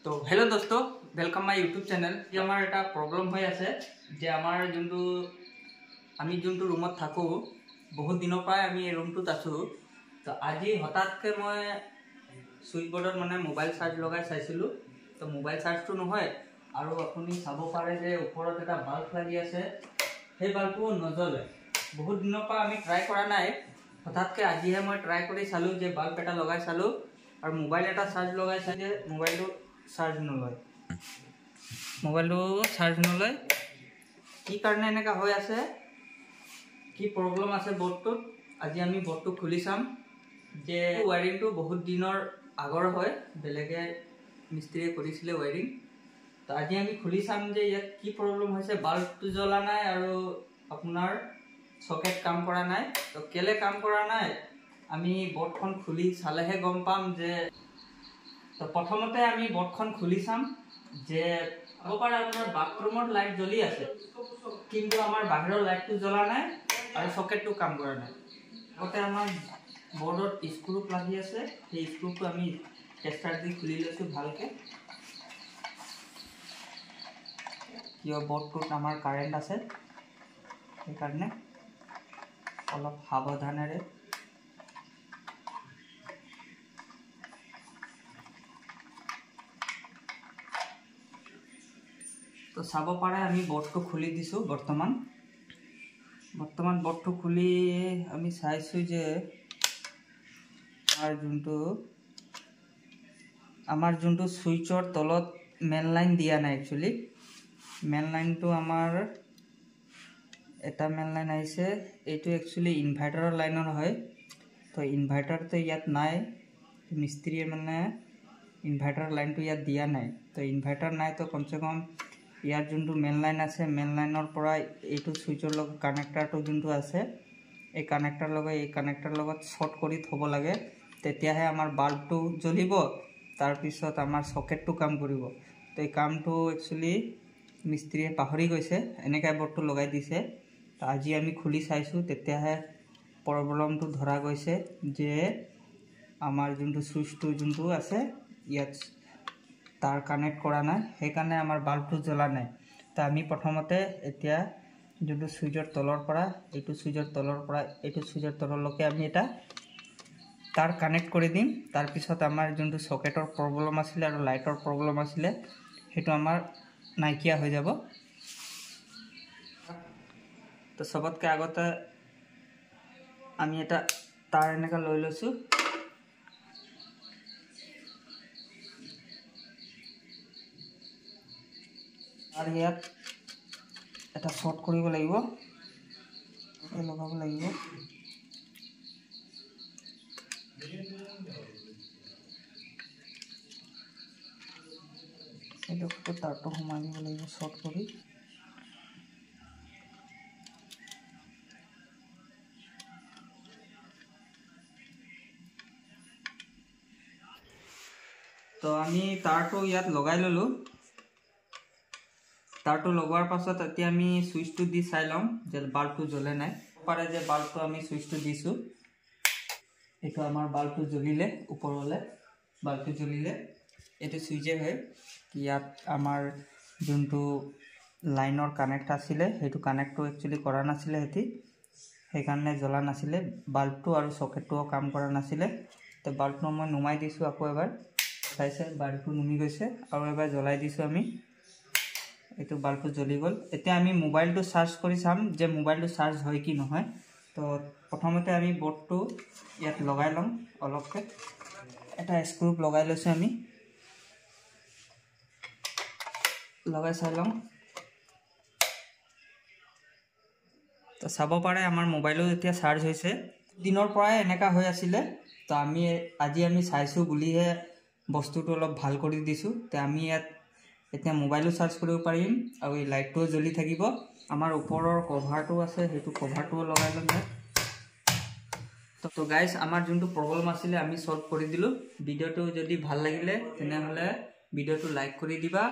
तो हेलो दोस्तों, welcome my YouTube channel. ये हमार एटा प्रॉब्लम हो आछे जे हमार जोंटू आमी जोंटू रूमत थाको बहुत दिनों पाय आमी ए रूमटुत आछो। तो আজি हठाৎके मैं सुइच बोर्डत माने मोबाइल चार्ज लगाय चाइसिलु। तो मोबाइल चार्जटो নহয় आरो आपुनी चाबो पारे जे उपरत एटा बाल्ब लागि आछे, সেই बाल्बटो नजले। बहुत दिनों पा आमी ट्राई करा नाय, हठाৎके आजिहे मैं ट्राई करि चालु जे बाल्ब एटा लगाय चालु और मोबाइल एटा चार्ज लगाय चाइजे मोबाइलटो चार्ज नलय। मोबाइलटो चार्ज नलय कि कारणे एनेका होय आछे, कि प्रॉब्लम आछे बोर्डटोत। আজি आमी बोर्डटो खुली चाम जे वायरिंगटो बहुत दिनर आगर होय, बेलेगे मिस्त्रीये करिसिले वायरिंग। तो আজি आमी खुली चाम जे यात कि प्रॉब्लम होइसे। बाल्बटो जला नाय आरो आपनार सकेट काम करा नाय। तो केले काम करा नाय आमी बोर्डखन खुली चालेहे गम पाम जे। तो प्रथमते आमी बोर्डखन खुली चाम जे आबार आपनार बाथरूमर लाइट जलि आछे किन्तु आमार बाहिरर लाइटटो जला नाय आरो सकेटटो काम करा नाय। आगते आमार बोर्डत स्क्रू लागि आछे, সেই स्क्रूটো आमी टेस्टार दि खुली लैছো भालके। किय बोर्डटोत आमार कारेन्ट आछे, সেই कारणे अलप साबधानेरे तो चाब पारे आमी बोर्डटो खुली दिसु। बर्तमान बोर्डटो खुली आमी चाइसु जे आमार जोंटो सुइचर तलत मेन लाइन दिया नाय। एक्चुअली मेन लाइन तो आमार एटा मेन लाइन आइसे, एटो एक्चुअली इनभार्टार लाइनर है। तो इनभार्टार तो यात नाय, मिस्त्रीये माने इनभार्टार लाइन तो यात दिया नाय। तो इनभार्टार नाय तो कम से कम यार जोंटो मेन लाइन आछे, मेन लाइनर परा एटो सुइचर लग कानेक्टारटो जोंटो आछे, ए कानेक्टार लगत शर्ट करि थब लागे। तेतियाहे आमार बाल्बटो जलिब, तार पिছত आमार सकेटटो काम करिब। तो ए कामटो एक्चुअली मिस्त्रीये पाहरि गइसे, एनेकाय बोर्डटो लगाय दिसे। तो আজি आमी खुली चाइसु, तेतियाहे प्रॉब्लमटो धरा गइसे जे आमार जोंटो सुइचटो जोंटो आछे यात तार कानेक्ट करा नाय, हे कारणे आमार बाल्बटो जला नाय। तो आमी प्रथमते एतिया जोंटो सुइचर तलर परा एटो सुइचर तलरलके आमी एटा तार कानेक्ट करि दिम। तार पिছত आमार जोंटो सकेटर प्रॉब्लम आछिले आरो लाइटर प्रॉब्लम आछिले हेतु आमार नाइकिया हो जाब। तो सबतके आगते आमी एटा तार एनेका लय लैसु। और यात एटा शॉर्ट करिब लागिब, लगाब लागिब। एडोखते तारटो सोमाय দিব লাগিব शॉर्ट करि। तो आमी तारटो यात लगाय ललो। तारटो लगवार पाছত এতিয়া আমি সুইচটো দি চাই লম যে বাল্বটো জ্বলে নাই। পারে যে বাল্বটো আমি সুইচটো দিছো, এটা আমার বাল্বটো জ্বলিলে উপরলে বাল্বটো জ্বলিলে এটা সুইচে হয়। ইয়াত আমার যোনটো লাইনৰ কানেক্ট আছিলে হেতু কানেক্টটো एक्चुअली কৰা নাছিলে হেতি, সেই কাৰণে জ্বলা নাছিলে। বাল্বটো আৰু সকেটটো কাম কৰা নাছিলে। তো বাল্বটো মই নুমাই দিছো আকৌ এবাৰ, চাইছে বাল্বটো নুমি গৈছে আৰু এবাৰ জ্বলাই দিছো আমি। एटो बाल्बटो जलि गल। एतिया आमी मोबाइलटो चार्ज करि चाम जे मोबाइलटो चार्ज হয় कि নহয়। तो प्रथमते आमी बोर्डटो यात लगाय लम अलपके। एटा स्क्रू लगाय लैছো आमी, लगाय चाइ लम। तो चाब पारे आमार मोबाइलो एतिया चार्ज होइसे। दिनर पराय एनेका होय आसिले। तो आमी আজি आमी चाइसु बुलिहे बस्तुটো अलप ভাল কৰি দিছো। তো आमी यात এতিয়া মোবাইলো চাৰ্জ কৰিব পাৰিম আৰু এই লাইটটো জ্বলি থাকিব। আমাৰ ওপৰৰ কভাৰটো আছে, হেতু কভাৰটো লগাই লম। তো গাইস, আমাৰ যোনটো প্ৰবলেম আছিল আমি সলভ কৰি দিলো। ভিডিওটো যদি ভাল লাগিলে তেনে হলে ভিডিওটো লাইক কৰি দিবা।